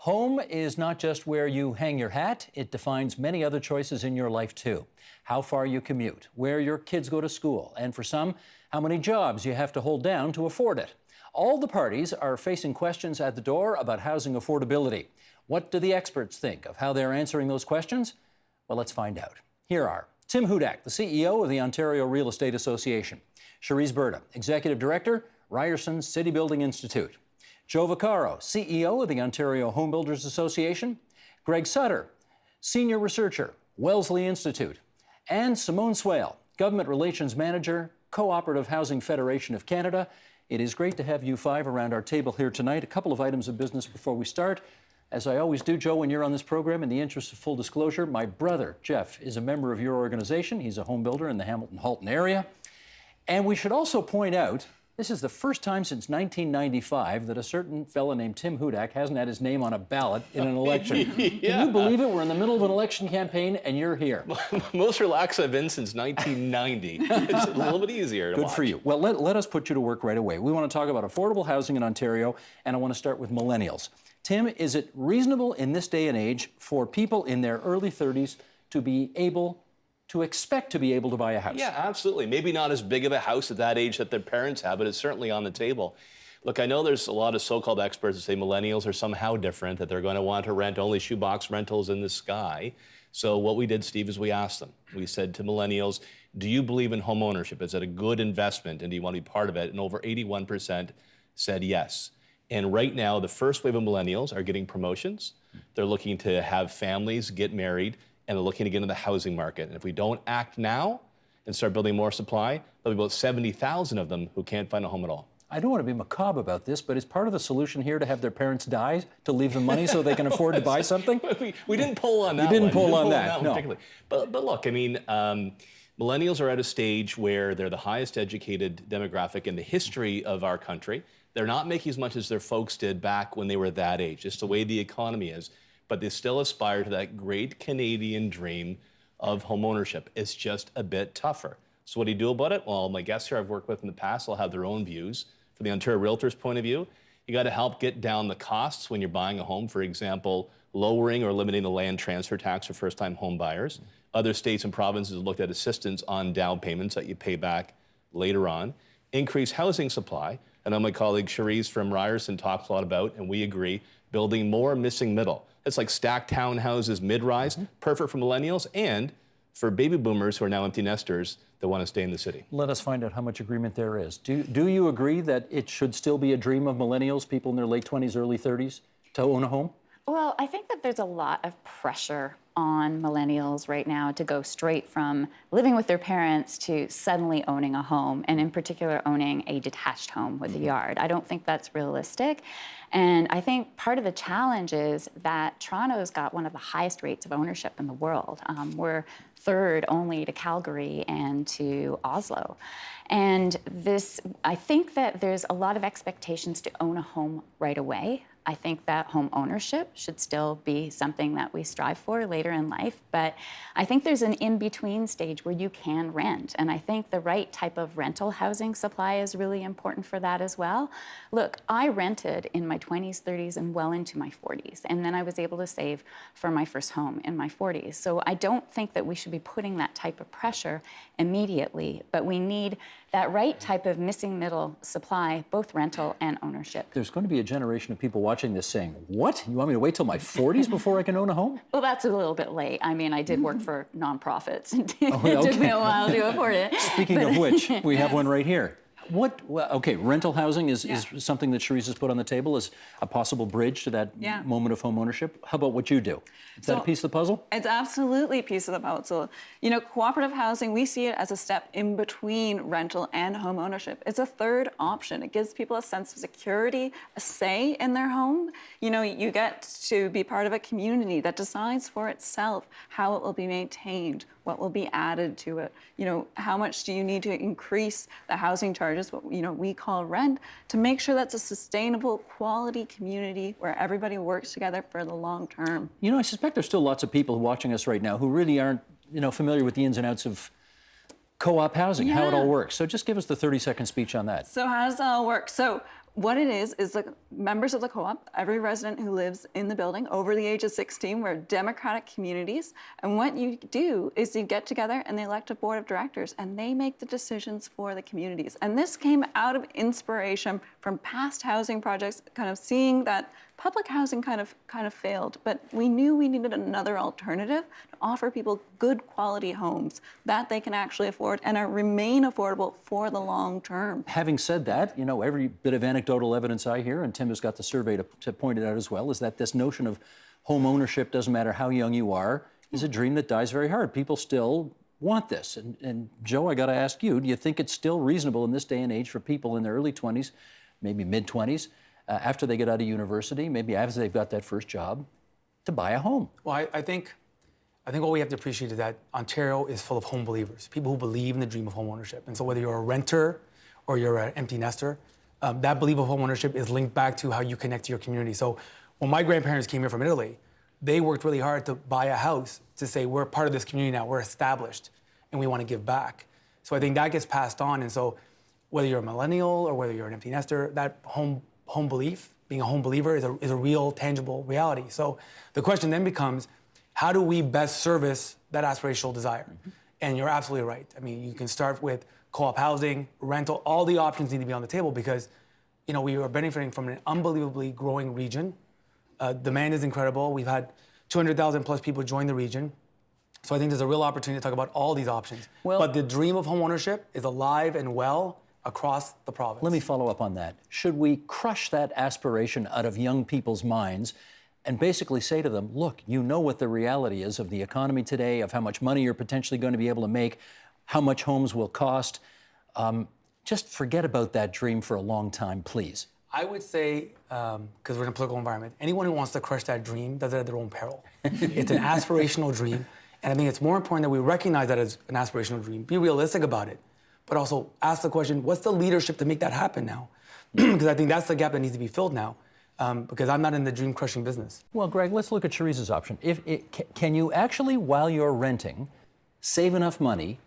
Home is not just where you hang your hat, it defines many other choices in your life too. How far you commute, where your kids go to school, and for some, how many jobs you have to hold down to afford it. All the parties are facing questions at the door about housing affordability. What do the experts think of how they're answering those questions? Well, let's find out. Here are Tim Hudak, the CEO of the Ontario Real Estate Association; Cherise Berta, Executive Director, Ryerson City Building Institute; Joe Vaccaro, CEO of the Ontario Home Builders Association; Greg Sutter, Senior Researcher, Wellesley Institute; and Simone Swale, Government Relations Manager, Cooperative Housing Federation of Canada. It is great to have you five around our table here tonight. A couple of items of business before we start. As I always do, Joe, when you're on this program, in the interest of full disclosure, my brother, Jeff, is a member of your organization. He's a home builder in the Hamilton-Halton area. And we should also point out, this is the first time since 1995 that a certain fella named Tim Hudak hasn't had his name on a ballot in an election. Yeah. Can you believe it? We're in the middle of an election campaign and you're here. Most relaxed I've been since 1990. It's a little bit easier to Good watch. for you. Well, let us put you to work right away. We want to talk about affordable housing in Ontario, and I want to start with millennials. Tim, is it reasonable in this day and age for people in their early 30s to expect to be able to buy a house? Yeah, absolutely. Maybe not as big of a house at that age that their parents have, but it's certainly on the table. Look, I know there's a lot of so-called experts that say millennials are somehow different, that they're going to want to rent only shoebox rentals in the sky. So what we did, Steve, is we asked them. We said to millennials, do you believe in home ownership? Is it a good investment and do you want to be part of it? And over 81% said yes. And right now, the first wave of millennials are getting promotions. They're looking to have families, get married, and they're looking to get into the housing market. And if we don't act now and start building more supply, there'll be about 70,000 of them who can't find a home at all. I don't want to be macabre about this, but is part of the solution here to have their parents die to leave them money so they can afford to buy something? We didn't pull on that You didn't one. pull on We that, no. particularly. But look, I mean, millennials are at a stage where they're the highest educated demographic in the history of our country. They're not making as much as their folks did back when they were that age, just the way the economy is. But they still aspire to that great Canadian dream of home ownership. It's just a bit tougher. So what do you do about it? Well, my guests here I've worked with in the past will have their own views. From the Ontario Realtor's point of view, you got to help get down the costs when you're buying a home. For example, lowering or eliminating the land transfer tax for first-time home buyers. Other states and provinces looked at assistance on down payments that you pay back later on. Increase housing supply. I know my colleague Cherise from Ryerson talks a lot about, and we agree, building more missing middle. It's like stacked townhouses, mid-rise, perfect for millennials and for baby boomers who are now empty nesters that want to stay in the city. Let us find out how much agreement there is. Do you agree that it should still be a dream of millennials, people in their late 20s, early 30s, to own a home? Well, I think that there's a lot of pressure on millennials right now to go straight from living with their parents to suddenly owning a home, and in particular owning a detached home with a yard. I don't think that's realistic. And I think part of the challenge is that Toronto's got one of the highest rates of ownership in the world. We're third only to Calgary and to Oslo. And I think that there's a lot of expectations to own a home right away. I think that home ownership should still be something that we strive for later in life, but I think there's an in-between stage where you can rent, and I think the right type of rental housing supply is really important for that as well. Look, I rented in my 20s, 30s, and well into my 40s, and then I was able to save for my first home in my 40s. So I don't think that we should be putting that type of pressure immediately, but we need that right type of missing middle supply, both rental and ownership. There's going to be a generation of people watching this saying, what? You want me to wait till my 40s before I can own a home? Well, that's a little bit late. I mean, I did work for nonprofits. It okay. took me a while to afford it. Speaking of which, we have one right here. Rental housing is something that Cherise has put on the table as a possible bridge to that moment of home ownership. How about what you do? Is that a piece of the puzzle? It's absolutely a piece of the puzzle. You know, cooperative housing, we see it as a step in between rental and home ownership. It's a third option. It gives people a sense of security, a say in their home. You know, you get to be part of a community that decides for itself how it will be maintained, what will be added to it. You know, how much do you need to increase the housing charges, what we call rent, to make sure that's a sustainable, quality community where everybody works together for the long term. You know, I suspect there's still lots of people watching us right now who really aren't, familiar with the ins and outs of co-op housing, how it all works. So just give us the 30-second speech on that. So how does that all work? So What it is the members of the co-op, every resident who lives in the building over the age of 16, we're democratic communities. And what you do is you get together and they elect a board of directors and they make the decisions for the communities. And this came out of inspiration from past housing projects, kind of seeing that public housing kind of failed, but we knew we needed another alternative to offer people good quality homes that they can actually afford and remain affordable for the long term. Having said that, you know, every bit of anecdotal evidence I hear, and Tim has got the survey to point it out as well, is that this notion of home ownership, doesn't matter how young you are, is a dream that dies very hard. People still want this. And Joe, I got to ask you, do you think it's still reasonable in this day and age for people in their early 20s, maybe mid-20s, after they get out of university, maybe as they've got that first job, to buy a home? Well, I think what we have to appreciate is that Ontario is full of home believers, people who believe in the dream of home ownership. And so whether you're a renter or you're an empty nester, that belief of home ownership is linked back to how you connect to your community. So when my grandparents came here from Italy, they worked really hard to buy a house to say, we're part of this community now, we're established, and we want to give back. So I think that gets passed on. And so whether you're a millennial or whether you're an empty nester, that home belief, being a home believer, is a real, tangible reality. So the question then becomes, how do we best service that aspirational desire? Mm-hmm. And you're absolutely right. I mean, you can start with co-op housing, rental, all the options need to be on the table because, you know, we are benefiting from an unbelievably growing region. Demand is incredible. We've had 200,000 plus people join the region. So I think there's a real opportunity to talk about all these options. Well, but the dream of home ownership is alive and well across the province. Let me follow up on that. Should we crush that aspiration out of young people's minds and basically say to them, look, you know what the reality is of the economy today, of how much money you're potentially going to be able to make, how much homes will cost. Just forget about that dream for a long time, please. I would say, because we're in a political environment, anyone who wants to crush that dream does it at their own peril. It's an aspirational dream, and I think it's more important that we recognize that as an aspirational dream, be realistic about it, but also ask the question, what's the leadership to make that happen now? Because I think that's the gap that needs to be filled now, because I'm not in the dream-crushing business. Well, Greg, let's look at Teresa's option. Can you actually, while you're renting, save enough money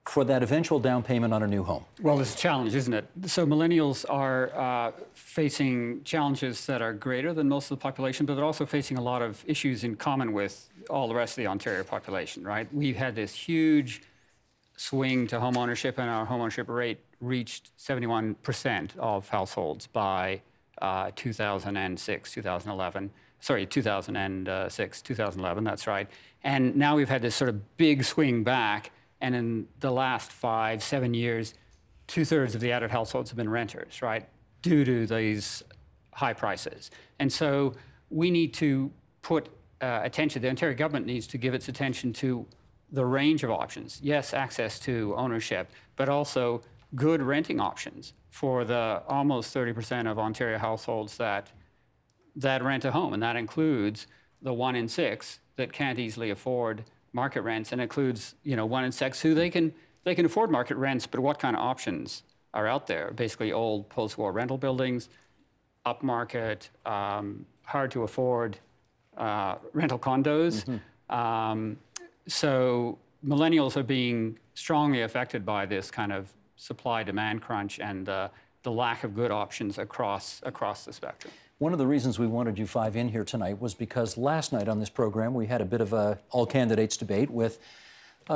for that eventual down payment on a new home? Well, it's a challenge, isn't it? So millennials are facing challenges that are greater than most of the population, but they're also facing a lot of issues in common with all the rest of the Ontario population, right? We've had this huge swing to home ownership, and our home ownership rate reached 71% of households by 2006, 2011. Sorry, 2006, 2011, that's right. And now we've had this sort of big swing back, and in the last 5-7 years, 2/3 of the added households have been renters, right? Due to these high prices. And so we need to put attention, the Ontario government needs to give its attention to the range of options. Yes, access to ownership, but also good renting options for the almost 30% of Ontario households that rent a home. And that includes the 1 in 6 that can't easily afford market rents, and includes, 1 in 6 who they can afford market rents, but what kind of options are out there? Basically old post-war rental buildings, upmarket, hard to afford rental condos. Mm-hmm. So millennials are being strongly affected by this kind of supply-demand crunch and the lack of good options across the spectrum. One of the reasons we wanted you five in here tonight was because last night on this program we had a bit of a all-candidates debate with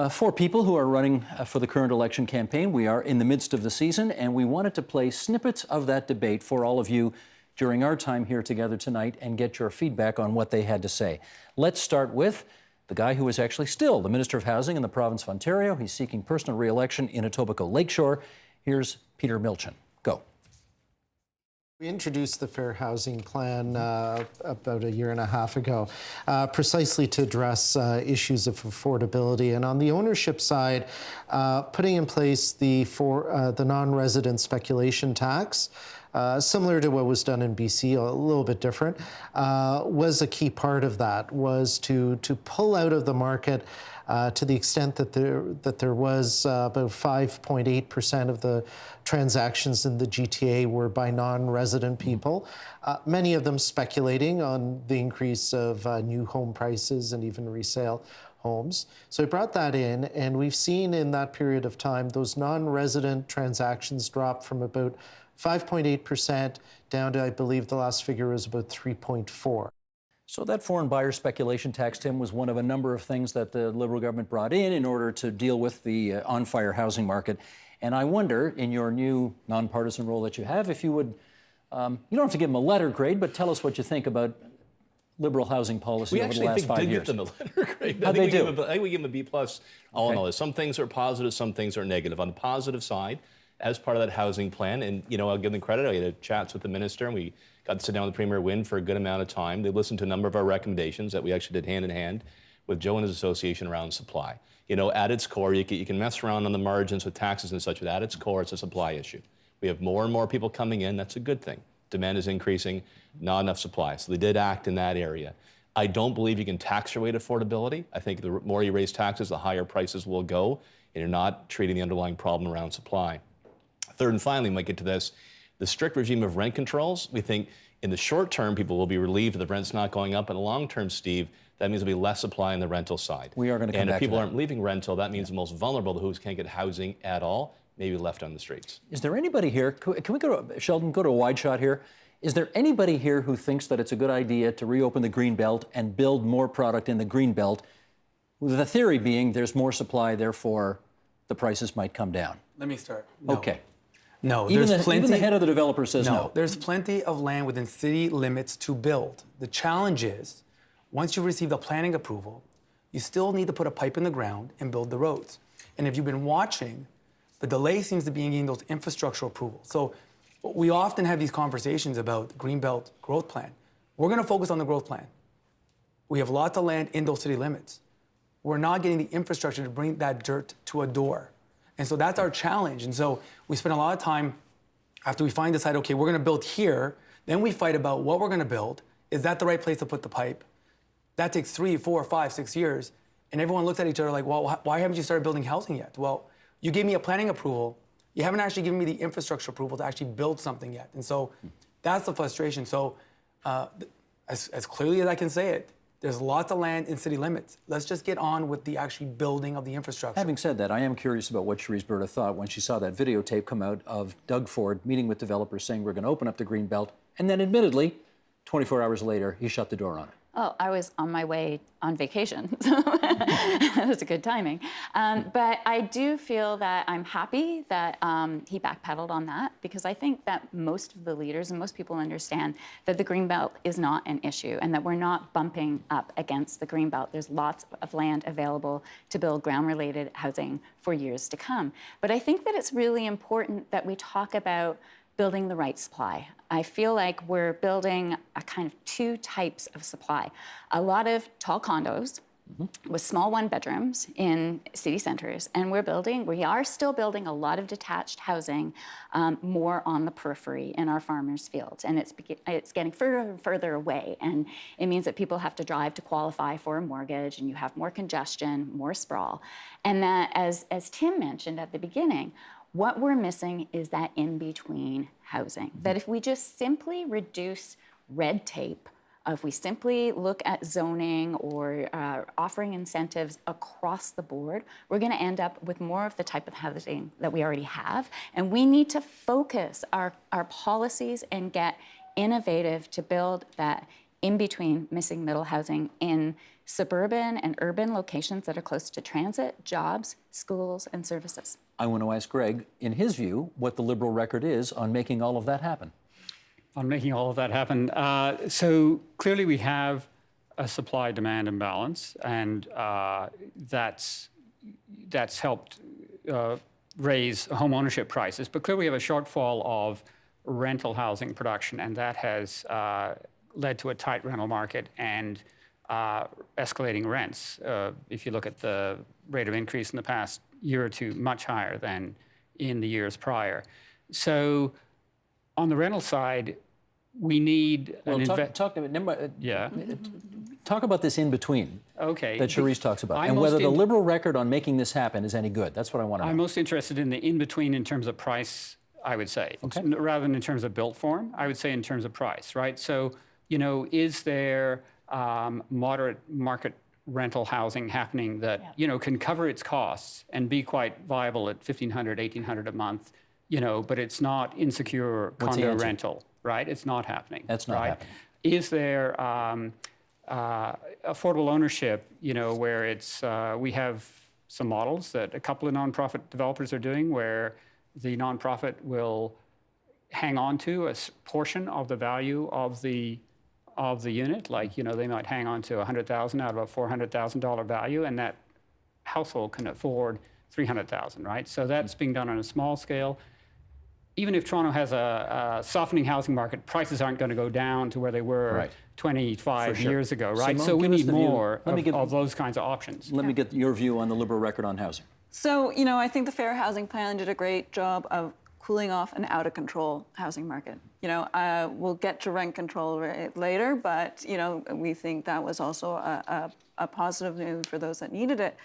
4 people who are running for the current election campaign. We are in the midst of the season, and we wanted to play snippets of that debate for all of you during our time here together tonight and get your feedback on what they had to say. Let's start with the guy who is actually still the Minister of Housing in the province of Ontario. He's seeking personal re-election in Etobicoke Lakeshore. Here's Peter Milchin. Go. We introduced the Fair Housing Plan about a year and a half ago, precisely to address issues of affordability. And on the ownership side, putting in place the non-resident speculation tax, similar to what was done in BC, a little bit different, was a key part of that, was to pull out of the market to the extent that there was about 5.8% of the transactions in the GTA were by non-resident people, many of them speculating on the increase of new home prices and even resale homes. So we brought that in, and we've seen in that period of time those non-resident transactions drop from about 5.8% down to, I believe the last figure was about 3.4. So that foreign buyer speculation tax, Tim, was one of a number of things that the Liberal government brought in order to deal with the on-fire housing market. And I wonder, in your new nonpartisan role that you have, if you would, you don't have to give them a letter grade, but tell us what you think about Liberal housing policy over the last 5 years. We actually did give them a letter grade. How'd they do? I think we give them a B+. All in all, some things are positive, some things are negative. On the positive side, as part of that housing plan, and I'll give them credit, I had chats with the minister, and we got to sit down with Premier Wynne for a good amount of time. They listened to a number of our recommendations that we actually did hand in hand with Joe and his association around supply. At its core, you can mess around on the margins with taxes and such, but at its core, it's a supply issue. We have more and more people coming in. That's a good thing. Demand is increasing, not enough supply. So they did act in that area. I don't believe you can tax your way to affordability. I think the more you raise taxes, the higher prices will go, and you're not treating the underlying problem around supply. Third and finally, we might get to this, the strict regime of rent controls. We think in the short term, people will be relieved that the rent's not going up. In the long term, Steve, that means there'll be less supply on the rental side. We are going to come back to that. And if people aren't leaving rental, that means the most vulnerable, who can't get housing at all, may be left on the streets. Is there anybody here, can we go to, Sheldon, go to a wide shot here? Is there anybody here who thinks that it's a good idea to reopen the Greenbelt and build more product in the Greenbelt, with the theory being there's more supply, therefore the prices might come down? Let me start. No. Okay. No, Even there's plenty. Even the head of the developer says no. There's plenty of land within city limits to build. The challenge is, once you've received a planning approval, you still need to put a pipe in the ground and build the roads. And if you've been watching, the delay seems to be in getting those infrastructural approvals. So we often have these conversations about the Greenbelt growth plan. We're going to focus on the growth plan. We have lots of land in those city limits. We're not getting the infrastructure to bring that dirt to a door. And so that's our challenge. And so we spend a lot of time after we decide, okay, we're going to build here. Then we fight about what we're going to build. Is that the right place to put the pipe? That takes 3, 4, 5, 6 years. And everyone looks at each other like, well, why haven't you started building housing yet? Well, you gave me a planning approval. You haven't actually given me the infrastructure approval to actually build something yet. And so that's the frustration. So as clearly as I can say it, there's lots of land in city limits. Let's just get on with the actually building of the infrastructure. Having said that, I am curious about what Cherise Berta thought when she saw that videotape come out of Doug Ford meeting with developers saying we're going to open up the Greenbelt, and then admittedly, 24 hours later, he shut the door on it. Oh, I was on my way on vacation, so that was a good timing. But I do feel that I'm happy that he backpedaled on that, because I think that most of the leaders and most people understand that the Greenbelt is not an issue and that we're not bumping up against the Greenbelt. There's lots of land available to build ground-related housing for years to come. But I think that it's really important that we talk about building the right supply. I feel like we're building a kind of two types of supply. A lot of tall condos with small one-bedrooms in city centers, and we are still building a lot of detached housing more on the periphery in our farmers' fields, and it's getting further and further away, and it means that people have to drive to qualify for a mortgage, and you have more congestion, more sprawl, and that, as Tim mentioned at the beginning, what we're missing is that in-between housing. That if we just simply reduce red tape, if we simply look at zoning or offering incentives across the board, we're going to end up with more of the type of housing that we already have. And we need to focus our policies and get innovative to build that in-between missing middle housing in suburban and urban locations that are close to transit, jobs, schools, and services. I want to ask Greg, in his view, what the Liberal record is on making all of that happen. On making all of that happen. So clearly we have a supply-demand imbalance, and that's helped raise home ownership prices. But clearly we have a shortfall of rental housing production, and that has led to a tight rental market and escalating rents. If you look at the rate of increase in the past year or two, much higher than in the years prior. So on the rental side, we need talk about this in between. Okay. That Cherise talks about, and whether the Liberal record on making this happen is any good. That's what I want to know. I'm most interested in the in between in terms of price, I would say, rather than in terms of built form. I would say in terms of price, right? So, is there moderate market rental housing happening that can cover its costs and be quite viable at $1,500, $1,800 a month, but it's not insecure What's the condo answer? rental, right? It's not happening. That's not right? happening. Is there affordable ownership, where it's, we have some models that a couple of nonprofit developers are doing where the nonprofit will hang on to a portion of the value of the unit. Like, they might hang on to $100,000 out of a $400,000 value, and that household can afford $300,000, right? So that's being done on a small scale. Even if Toronto has a softening housing market, prices aren't going to go down to where they were Right. 25 For sure. years ago, right? Simone, So we give us need the view. more Let me give- of those kinds of options. Let me get your view on the Liberal record on housing. So, I think the Fair Housing Plan did a great job of cooling off an out-of-control housing market. We'll get to rent control later, but, we think that was also a positive move for those that needed it.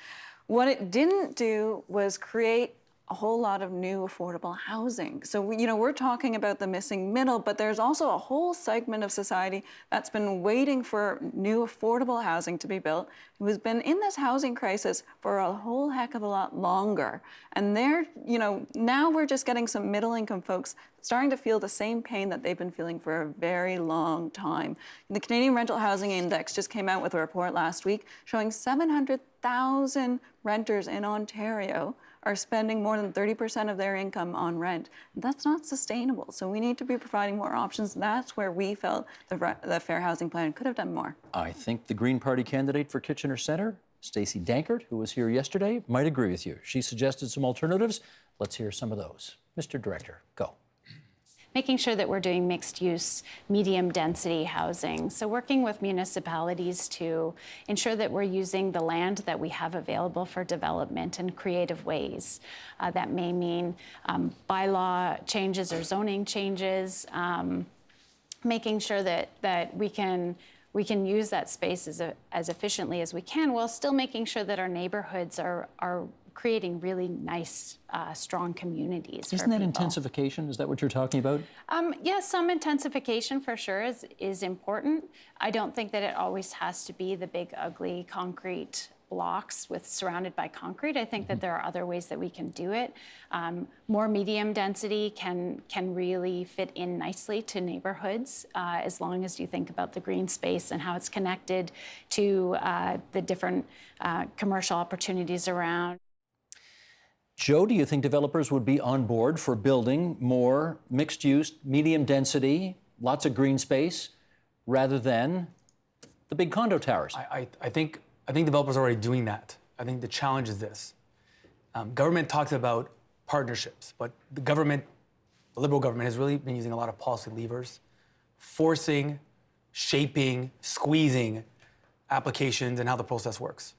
What it didn't do was create a whole lot of new affordable housing. So, we're talking about the missing middle, but there's also a whole segment of society that's been waiting for new affordable housing to be built, who has been in this housing crisis for a whole heck of a lot longer. And now we're just getting some middle income folks starting to feel the same pain that they've been feeling for a very long time. The Canadian Rental Housing Index just came out with a report last week showing 700,000 renters in Ontario are spending more than 30% of their income on rent. That's not sustainable. So we need to be providing more options. That's where we felt the Fair Housing Plan could have done more. I think the Green Party candidate for Kitchener Centre, Stacey Dankert, who was here yesterday, might agree with you. She suggested some alternatives. Let's hear some of those. Mr. Director, go. Making sure that we're doing mixed-use, medium-density housing. So working with municipalities to ensure that we're using the land that we have available for development in creative ways. That may mean bylaw changes or zoning changes, making sure that we can use that space as efficiently as we can, while still making sure that our neighborhoods are creating really nice, strong communities. Isn't that intensification? Is that what you're talking about? Yes, some intensification for sure is important. I don't think that it always has to be the big, ugly concrete blocks surrounded by concrete. I think that there are other ways that we can do it. More medium density can really fit in nicely to neighborhoods, as long as you think about the green space and how it's connected to the different commercial opportunities around. Joe, do you think developers would be on board for building more mixed-use, medium density, lots of green space, rather than the big condo towers? I think developers are already doing that. I think the challenge is this. Government talks about partnerships, but the Liberal government has really been using a lot of policy levers, forcing, shaping, squeezing applications and how the process works.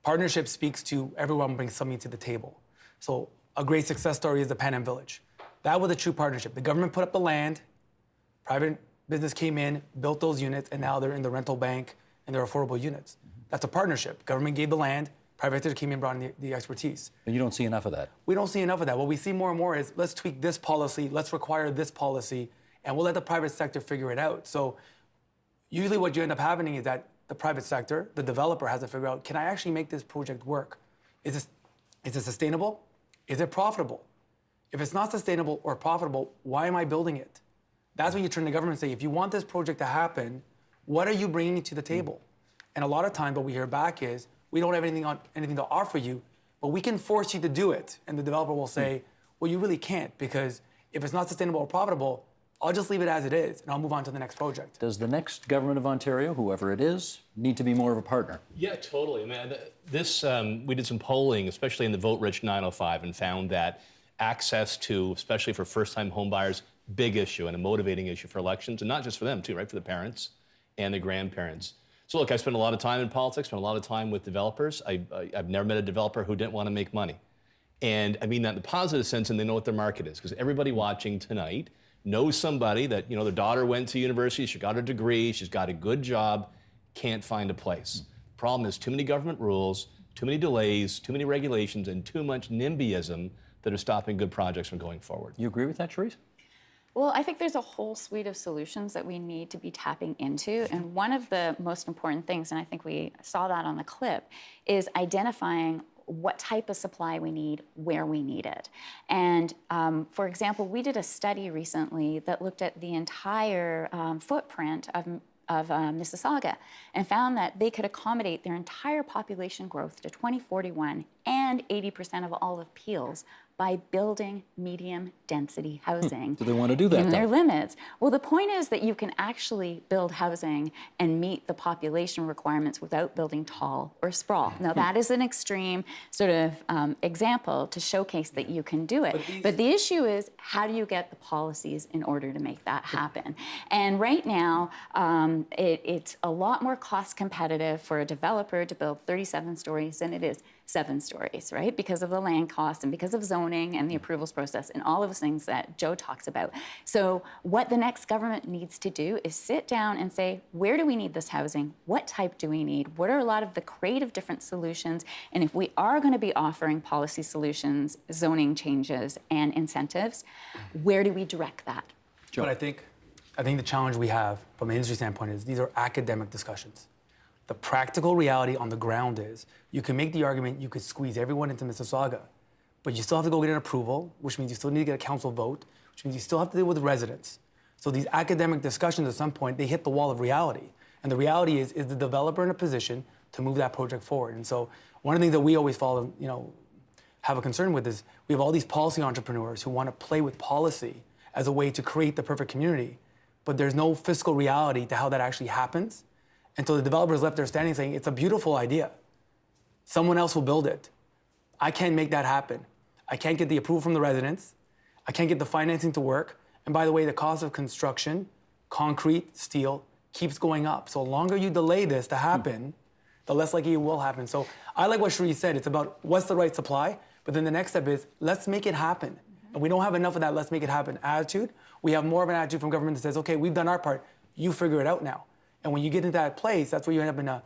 Partnership speaks to everyone brings something to the table. So a great success story is the Pan Am Village. That was a true partnership. The government put up the land, private business came in, built those units, and now they're in the rental bank and they're affordable units. That's a partnership. Government gave the land, private sector came in, brought in the expertise. But you don't see enough of that. We don't see enough of that. What we see more and more is let's tweak this policy, let's require this policy, and we'll let the private sector figure it out. So usually what you end up having is that the private sector, the developer has to figure out, can I actually make this project work? Is it sustainable? Is it profitable? If it's not sustainable or profitable, why am I building it? That's when you turn to government and say, if you want this project to happen, what are you bringing to the table? And a lot of times what we hear back is, we don't have anything to offer you, but we can force you to do it. And the developer will say, well, you really can't, because if it's not sustainable or profitable, I'll just leave it as it is, and I'll move on to the next project. Does the next government of Ontario, whoever it is, need to be more of a partner? Yeah, totally. I mean, we did some polling, especially in the Vote Rich 905, and found that access to, especially for first-time homebuyers, big issue and a motivating issue for elections, and not just for them too, right? For the parents and the grandparents. So look, I spent a lot of time in politics, spent a lot of time with developers. I've never met a developer who didn't want to make money. And I mean that in the positive sense, and they know what their market is, because everybody watching tonight knows somebody that, their daughter went to university, she got a degree, she's got a good job, can't find a place. Problem is too many government rules, too many delays, too many regulations, and too much NIMBYism that are stopping good projects from going forward. You agree with that, Therese? Well, I think there's a whole suite of solutions that we need to be tapping into. And one of the most important things, and I think we saw that on the clip, is identifying what type of supply we need, where we need it. And for example, we did a study recently that looked at the entire footprint of Mississauga and found that they could accommodate their entire population growth to 2041 and 80% of all of Peel's by building medium density housing. Do they want to do that, in their though? limits? Well, the point is that you can actually build housing and meet the population requirements without building tall or sprawl. Now, that is an extreme sort of example to showcase that you can do it. But the issue is, how do you get the policies in order to make that happen? And right now, it's a lot more cost competitive for a developer to build 37 stories than it is 7 stories, right? Because of the land cost and because of zoning and the approvals process and all of those things that Joe talks about. So what the next government needs to do is sit down and say, where do we need this housing? What type do we need? What are a lot of the creative different solutions? And if we are going to be offering policy solutions, zoning changes, and incentives, where do we direct that? Joe. But I think the challenge we have from an industry standpoint is these are academic discussions. The practical reality on the ground is you can make the argument you could squeeze everyone into Mississauga, but you still have to go get an approval, which means you still need to get a council vote, which means you still have to deal with residents. So these academic discussions at some point, they hit the wall of reality. And the reality is the developer in a position to move that project forward? And so one of the things that we always follow, have a concern with is we have all these policy entrepreneurs who want to play with policy as a way to create the perfect community, but there's no fiscal reality to how that actually happens. And so the developer's left there standing saying, it's a beautiful idea. Someone else will build it. I can't make that happen. I can't get the approval from the residents. I can't get the financing to work. And by the way, the cost of construction, concrete, steel, keeps going up. So the longer you delay this to happen, the less likely it will happen. So I like what Cherie said. It's about what's the right supply, but then the next step is let's make it happen. And we don't have enough of that let's make it happen attitude. We have more of an attitude from government that says, okay, we've done our part. You figure it out now. And when you get into that place, that's where you end up in an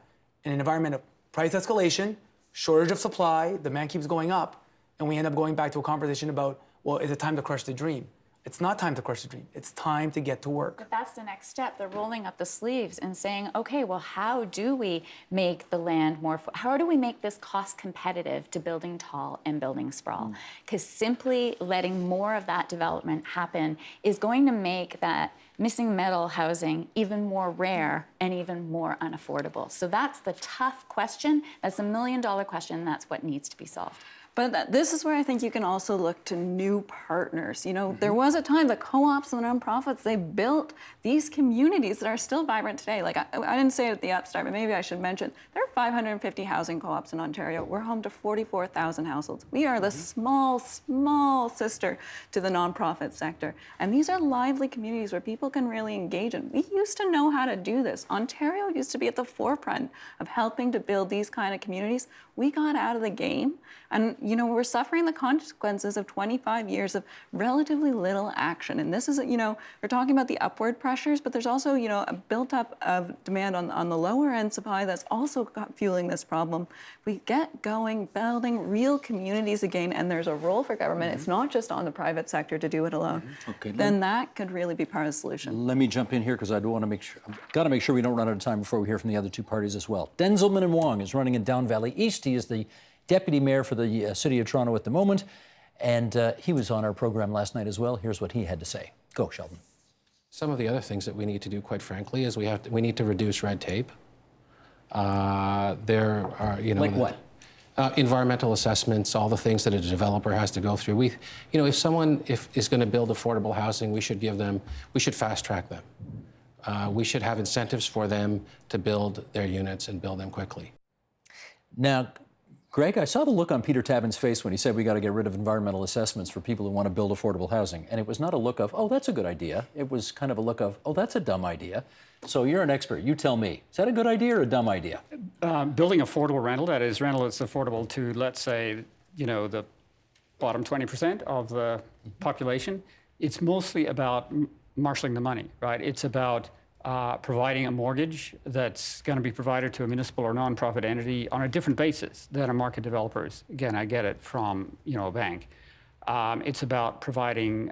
environment of price escalation, shortage of supply, demand keeps going up, and we end up going back to a conversation about, well, is it time to crush the dream? It's not time to crush the dream. It's time to get to work. But that's the next step. They're rolling up the sleeves and saying, okay, well, how do we make the land more, how do we make this cost competitive to building tall and building sprawl? Because simply letting more of that development happen is going to make that missing metal housing even more rare and even more unaffordable. So that's the tough question. That's the $1 million question. That's what needs to be solved. But this is where I think you can also look to new partners. There was a time the co-ops and the nonprofits, they built these communities that are still vibrant today. Like I didn't say it at the upstart, but maybe I should mention, there are 550 housing co-ops in Ontario. We're home to 44,000 households. We are the small sister to the nonprofit sector. And these are lively communities where people can really engage in. We used to know how to do this. Ontario used to be at the forefront of helping to build these kind of communities. We got out of the game. And, we're suffering the consequences of 25 years of relatively little action. And this is, we're talking about the upward pressures, but there's also, a built up of demand on the lower end supply that's also fueling this problem. We get going, building real communities again, and there's a role for government. It's not just on the private sector to do it alone. Okay, then that could really be part of the solution. Let me jump in here because I do want to make sure, I've got to make sure we don't run out of time before we hear from the other two parties as well. Denzelman and Wong is running in Down Valley East. He is the deputy mayor for the city of Toronto at the moment, and he was on our program last night as well. Here's what he had to say. Go, Sheldon. Some of the other things that we need to do, quite frankly, is we need to reduce red tape. There are, Like what? Environmental assessments, all the things that a developer has to go through. If someone is going to build affordable housing, we should fast track them. We should have incentives for them to build their units and build them quickly. Now, Greg, I saw the look on Peter Tabin's face when he said we got to get rid of environmental assessments for people who want to build affordable housing. And it was not a look of, oh, that's a good idea. It was kind of a look of, oh, that's a dumb idea. So you're an expert. You tell me. Is that a good idea or a dumb idea? Building affordable rental, that is rental that's affordable to, let's say, the bottom 20% of the population, it's mostly about marshaling the money, right? It's about providing a mortgage that's going to be provided to a municipal or nonprofit entity on a different basis than a market developers. Again, I get it from a bank. It's about providing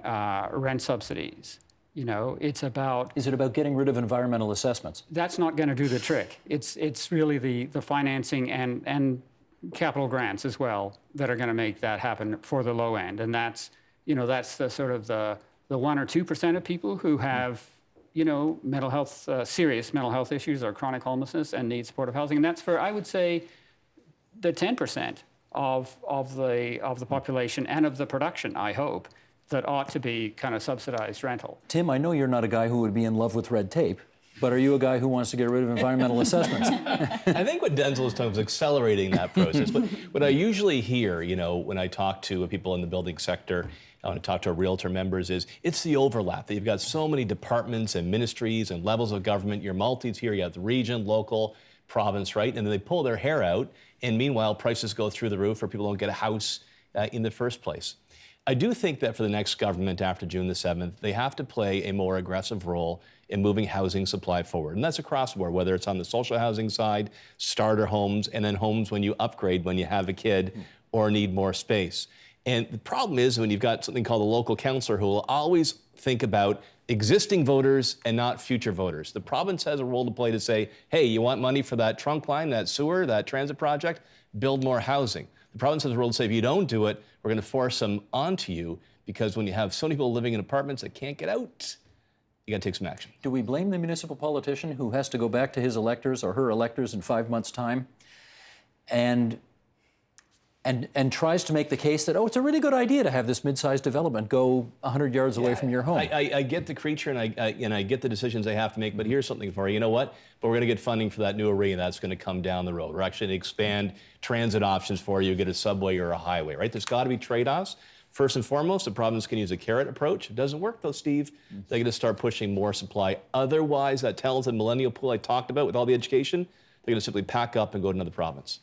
rent subsidies. It's about. Is it about getting rid of environmental assessments? That's not going to do the trick. It's really the financing and capital grants as well that are going to make that happen for the low end. And that's, that's the sort of the 1 or 2% of people who have, mental health, serious mental health issues or chronic homelessness and need supportive housing. And that's for, I would say, the 10% of the population and of the production, I hope, that ought to be kind of subsidized rental. Tim, I know you're not a guy who would be in love with red tape, but are you a guy who wants to get rid of environmental assessments? I think what Denzel is talking about is accelerating that process. But what I usually hear, when I talk to people in the building sector, when I talk to our realtor members, is it's the overlap that you've got so many departments and ministries and levels of government. Your multis here, you have the region, local, province, right? And then they pull their hair out, and meanwhile, prices go through the roof or people don't get a house in the first place. I do think that for the next government after June the 7th, they have to play a more aggressive role in moving housing supply forward. And that's across the board, whether it's on the social housing side, starter homes, and then homes when you upgrade when you have a kid or need more space. And the problem is when you've got something called a local councillor who will always think about existing voters and not future voters. The province has a role to play to say, hey, you want money for that trunk line, that sewer, that transit project? Build more housing. The province has a role to say, if you don't do it, we're going to force them onto you, because when you have so many people living in apartments that can't get out, you got to take some action. Do we blame the municipal politician who has to go back to his electors or her electors in 5 months' time and tries to make the case that, it's a really good idea to have this mid-sized development go 100 yards away from your home? I get the creature and I get the decisions they have to make, but here's something for you. You know what? But we're going to get funding for that new arena that's going to come down the road. We're actually going to expand transit options for you, get a subway or a highway, right? There's got to be trade-offs. First and foremost, the province can use a carrot approach. It doesn't work though, Steve. They're going to start pushing more supply. Otherwise, that talented millennial pool I talked about with all the education, they're going to simply pack up and go to another province.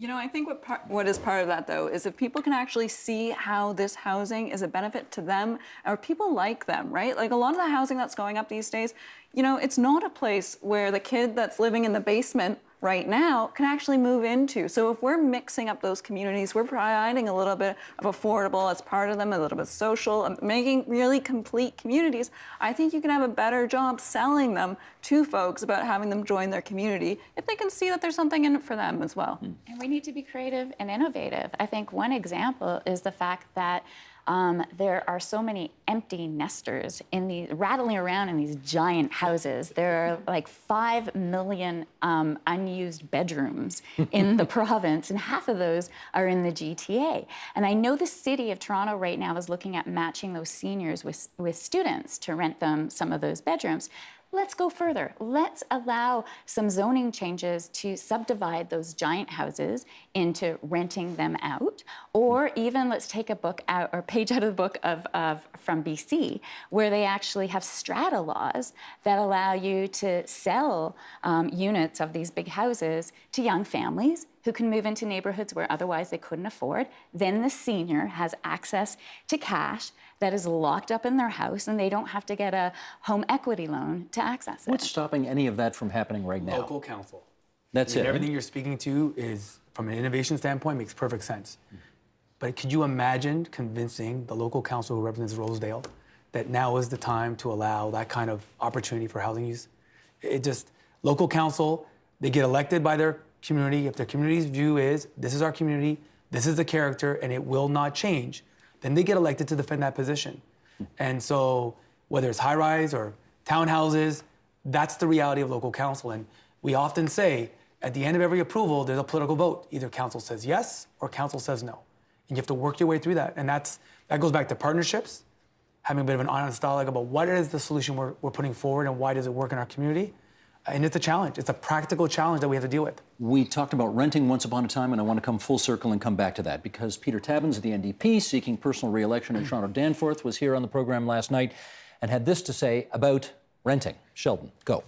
I think what is part of that, though, is if people can actually see how this housing is a benefit to them, or people like them, right? Like a lot of the housing that's going up these days, it's not a place where the kid that's living in the basement right now can actually move into. So if we're mixing up those communities, we're providing a little bit of affordable as part of them, a little bit social, making really complete communities, I think you can have a better job selling them to folks about having them join their community if they can see that there's something in it for them as well. And we need to be creative and innovative. I think one example is the fact that there are so many empty nesters rattling around in these giant houses. There are like 5 million unused bedrooms in the province, and half of those are in the GTA. And I know the city of Toronto right now is looking at matching those seniors with students to rent them some of those bedrooms. Let's go further. Let's allow some zoning changes to subdivide those giant houses into renting them out, or even let's take a page out of the book from BC, where they actually have strata laws that allow you to sell units of these big houses to young families who can move into neighborhoods where otherwise they couldn't afford. Then the senior has access to cash that is locked up in their house, and they don't have to get a home equity loan to access it. What's stopping any of that from happening right now? Local council. That's it. Everything you're speaking to is, from an innovation standpoint, makes perfect sense. But could you imagine convincing the local council who represents Rosedale that now is the time to allow that kind of opportunity for housing use? Local council, they get elected by their community. If their community's view is, this is our community, this is the character, and it will not change, then they get elected to defend that position. And so whether it's high-rise or townhouses, that's the reality of local council. And we often say, at the end of every approval, there's a political vote. Either council says yes or council says no. And you have to work your way through that. And that goes back to partnerships, having a bit of an honest dialogue about what is the solution we're putting forward and why does it work in our community. And it's a challenge. It's a practical challenge that we have to deal with. We talked about renting once upon a time, and I want to come full circle and come back to that, because Peter Tabuns of the NDP, seeking personal re-election in Toronto Danforth, was here on the program last night and had this to say about renting. Sheldon, go.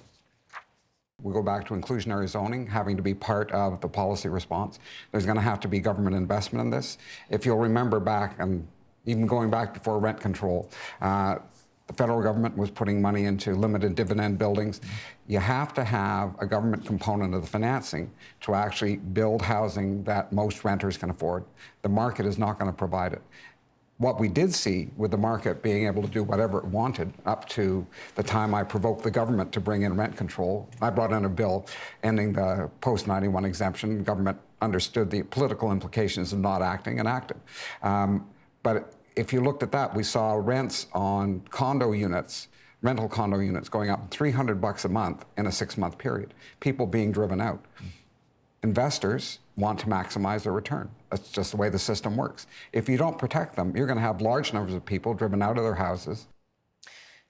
We go back to inclusionary zoning having to be part of the policy response. There's going to have to be government investment in this. If you'll remember back, and even going back before rent control, the federal government was putting money into limited dividend buildings. You have to have a government component of the financing to actually build housing that most renters can afford. The market is not going to provide it. What we did see with the market being able to do whatever it wanted up to the time I provoked the government to bring in rent control, I brought in a bill ending the post-91 exemption. Government understood the political implications of not acting and acted. But if you looked at that, we saw rents on condo units, rental condo units, going up $300 a month in a 6-month period. People being driven out. Investors want to maximize their return. That's just the way the system works. If you don't protect them, you're going to have large numbers of people driven out of their houses.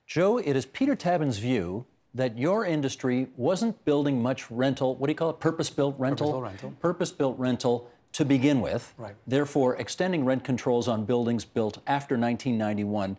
Joe, it is Peter Tabin's view that your industry wasn't building much rental, what do you call it, purpose-built rental? Purpose-built rental. Purpose-built rental to begin with. Right. Therefore, extending rent controls on buildings built after 1991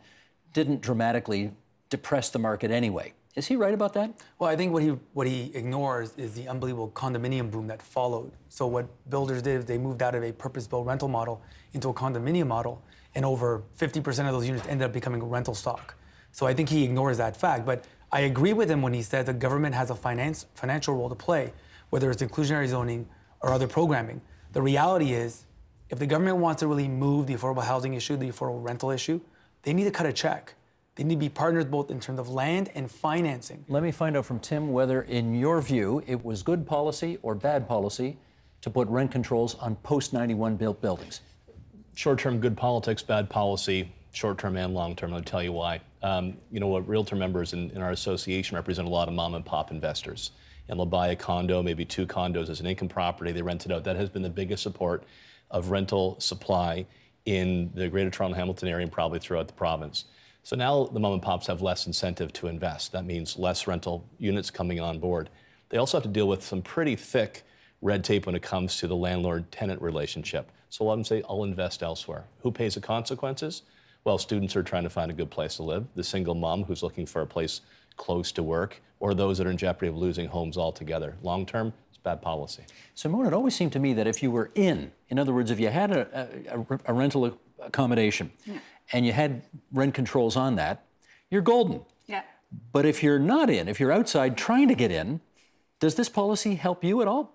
didn't dramatically depress the market anyway. Is he right about that? Well, I think what he ignores is the unbelievable condominium boom that followed. So what builders did is they moved out of a purpose-built rental model into a condominium model, and over 50% of those units ended up becoming rental stock. So I think he ignores that fact. But I agree with him when he says the government has a financial role to play, whether it's inclusionary zoning or other programming. The reality is, if the government wants to really move the affordable housing issue, the affordable rental issue, they need to cut a check. They need to be partners both in terms of land and financing. Let me find out from Tim whether, in your view, it was good policy or bad policy to put rent controls on post-91 built buildings. Short-term good politics, bad policy, short-term and long-term. I'll tell you why. You know what, realtor members in our association represent a lot of mom and pop investors. And they'll buy a condo, maybe 2 condos as an income property. They rent it out. That has been the biggest support of rental supply in the Greater Toronto Hamilton area and probably throughout the province. So now the mom and pops have less incentive to invest. That means less rental units coming on board. They also have to deal with some pretty thick red tape when it comes to the landlord-tenant relationship. So a lot of them say, I'll invest elsewhere. Who pays the consequences? Well, students are trying to find a good place to live, the single mom who's looking for a place close to work, or those that are in jeopardy of losing homes altogether. Long-term, it's bad policy. Simone, it always seemed to me that if you were in other words, if you had a rental accommodation and you had rent controls on that, you're golden. Yeah. But if you're not in, if you're outside trying to get in, does this policy help you at all?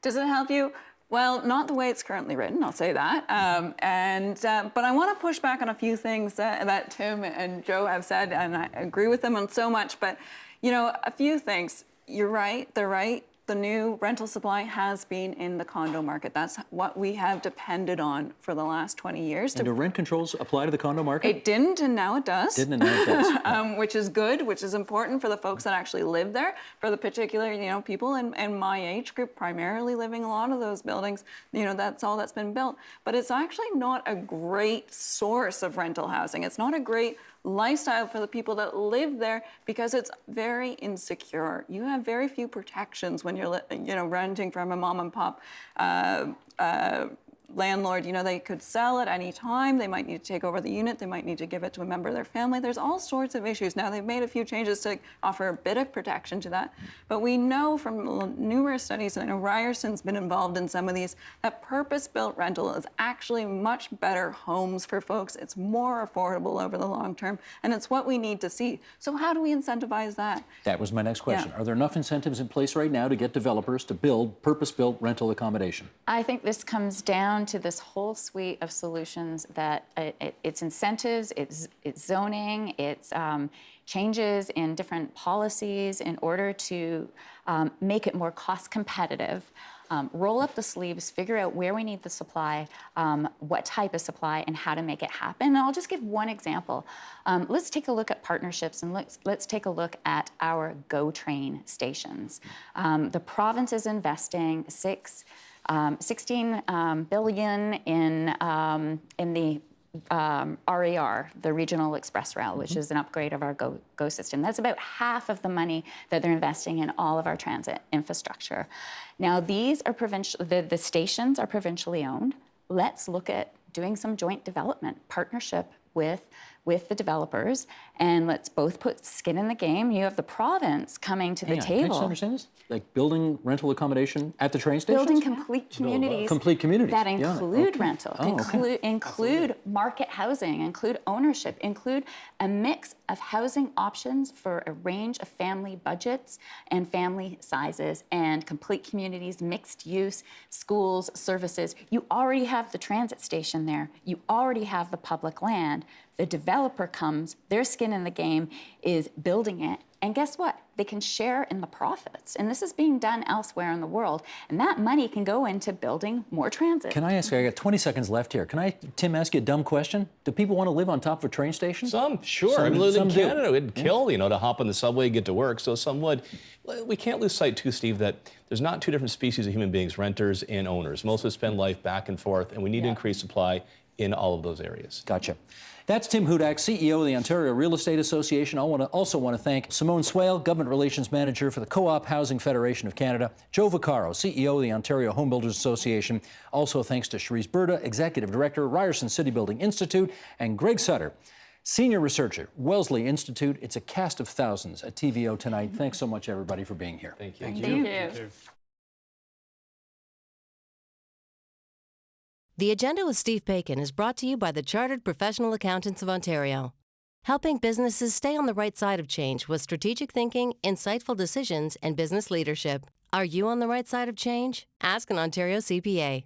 Does it help you? Well, not the way it's currently written, I'll say that. But I want to push back on a few things that Tim and Joe have said, and I agree with them on so much. But, you know, a few things. You're right, they're right. The new rental supply has been in the condo market. That's what we have depended on for the last 20 years. And do rent controls apply to the condo market? It didn't, and now it does. Didn't, and now it does. Which is good, which is important for the folks that actually live there, for the particular, you know, people in my age group, primarily living in a lot of those buildings. You know, that's all that's been built. But it's actually not a great source of rental housing. It's not a great lifestyle for the people that live there because it's very insecure. You have very few protections when you're, you know, renting from a mom and pop landlord. You know, they could sell at any time. They might need to take over the unit. They might need to give it to a member of their family. There's all sorts of issues. Now, they've made a few changes to offer a bit of protection to that. But we know from numerous studies, and I know Ryerson's been involved in some of these, that purpose-built rental is actually much better homes for folks. It's more affordable over the long term, and it's what we need to see. So how do we incentivize that? That was my next question. Yeah. Are there enough incentives in place right now to get developers to build purpose-built rental accommodation? I think this comes down to this whole suite of solutions that it's incentives, it's zoning, it's changes in different policies in order to make it more cost competitive. Roll up the sleeves, figure out where we need the supply, what type of supply, and how to make it happen. And I'll just give one example. Let's take a look at partnerships, and let's take a look at our GO Train stations. The province is investing 16 billion in the RER, the Regional Express Rail, which is an upgrade of our GO system. That's about half of the money that they're investing in all of our transit infrastructure. Now, these are provincial. The stations are provincially owned. Let's look at doing some joint development partnership with the developers, and let's both put skin in the game. You have the province coming to the Can I table. just understand this? Like building rental accommodation at the train stations? Building complete communities. Complete communities. That Yeah, include okay. rental, Oh, okay. include market housing, include ownership, include a mix of housing options for a range of family budgets and family sizes, and complete communities, mixed use, schools, services. You already have the transit station there. You already have the public land. The developer comes, their skin in the game is building it And guess what? They can share in the profits. And this is being done elsewhere in the world. And that money can go into building more transit. Can I ask you, I got 20 seconds left here. Can I, Tim, ask you a dumb question? Do people want to live on top of a train station? Some, sure. I mean, in Canada, it'd kill, to hop on the subway, get to work. So some would. We can't lose sight, too, Steve, that there's not two different species of human beings, renters and owners. Most of us spend life back and forth, and we need to increase supply in all of those areas. Gotcha. That's Tim Hudak, CEO of the Ontario Real Estate Association. I also want to thank Simone Swale, Government Relations Manager for the Co-op Housing Federation of Canada, Joe Vaccaro, CEO of the Ontario Home Builders Association. Also thanks to Cherise Burda, Executive Director, Ryerson City Building Institute, and Greg Sutter, Senior Researcher, Wellesley Institute. It's a cast of thousands at TVO tonight. Thanks so much, everybody, for being here. Thank you. Thank you. The Agenda with Steve Bacon is brought to you by the Chartered Professional Accountants of Ontario, helping businesses stay on the right side of change with strategic thinking, insightful decisions, and business leadership. Are you on the right side of change? Ask an Ontario CPA.